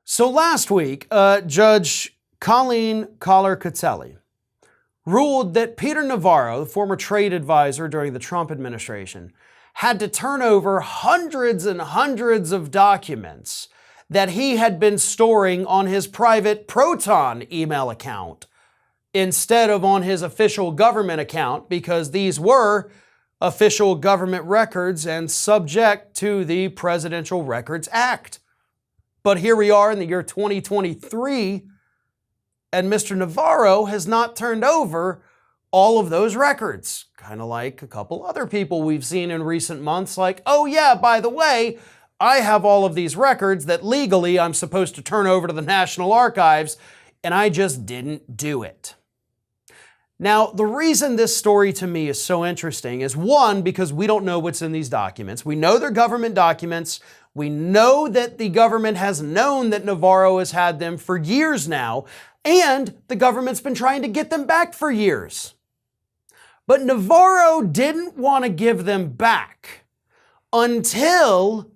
So last week, Judge Colleen Kollar-Kotelly ruled that Peter Navarro, the former trade advisor during the Trump administration, had to turn over hundreds and hundreds of documents that he had been storing on his private Proton email account instead of on his official government account, because these were official government records and subject to the Presidential Records Act. But here we are in the year 2023, and Mr. Navarro has not turned over all of those records. Kind of like a couple other people we've seen in recent months, like, oh yeah, by the way, I have all of these records that legally I'm supposed to turn over to the National Archives, and I just didn't do it. Now, the reason this story to me is so interesting is, one, because we don't know what's in these documents. We know they're government documents. We know that the government has known that Navarro has had them for years now, and the government's been trying to get them back for years. But Navarro didn't want to give them back until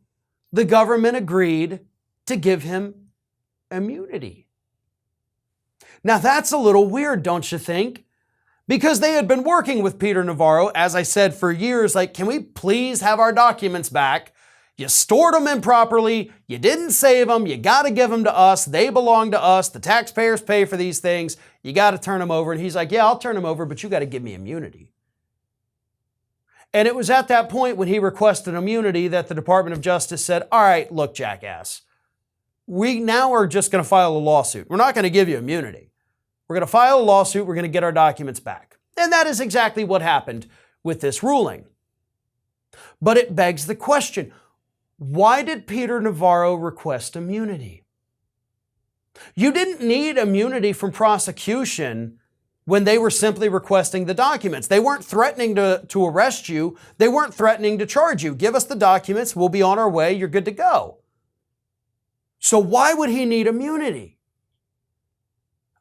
the government agreed to give him immunity. Now, that's a little weird, don't you think? Because they had been working with Peter Navarro, as I said, for years, like, can we please have our documents back? You stored them improperly, you didn't save them, you got to give them to us, they belong to us, the taxpayers pay for these things, you got to turn them over. And he's like, yeah, I'll turn them over, but you got to give me immunity. And it was at that point when he requested immunity that the Department of Justice said, all right, look, jackass, we now are just going to file a lawsuit. We're not going to give you immunity. We're going to file a lawsuit, we're going to get our documents back. And that is exactly what happened with this ruling. But it begs the question, why did Peter Navarro request immunity? You didn't need immunity from prosecution when they were simply requesting the documents. They weren't threatening to arrest you. They weren't threatening to charge you. Give us the documents, we'll be on our way, you're good to go. So why would he need immunity?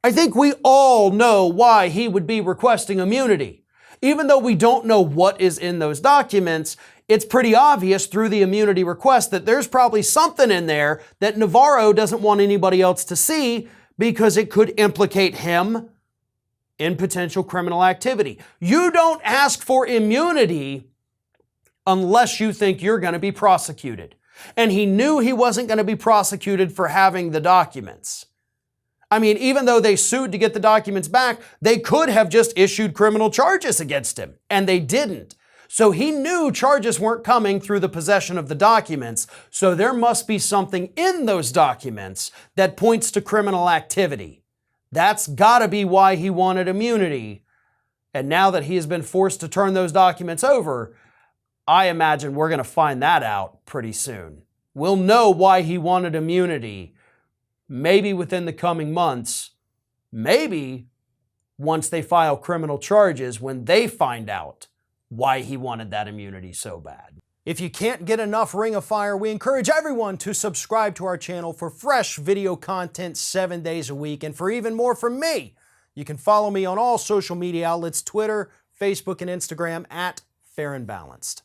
I think we all know why he would be requesting immunity. Even though we don't know what is in those documents, it's pretty obvious through the immunity request that there's probably something in there that Navarro doesn't want anybody else to see because it could implicate him in potential criminal activity. You don't ask for immunity unless you think you're going to be prosecuted. And he knew he wasn't going to be prosecuted for having the documents. I mean, even though they sued to get the documents back, they could have just issued criminal charges against him, and they didn't. So he knew charges weren't coming through the possession of the documents, so there must be something in those documents that points to criminal activity. That's gotta be why he wanted immunity. And now that he has been forced to turn those documents over, I imagine we're gonna find that out pretty soon. We'll know why he wanted immunity. Maybe within the coming months, maybe once they file criminal charges, when they find out why he wanted that immunity so bad. If you can't get enough Ring of Fire, we encourage everyone to subscribe to our channel for fresh video content 7 days a week. And for even more from me, you can follow me on all social media outlets, Twitter, Facebook, and Instagram at Fair and Balanced.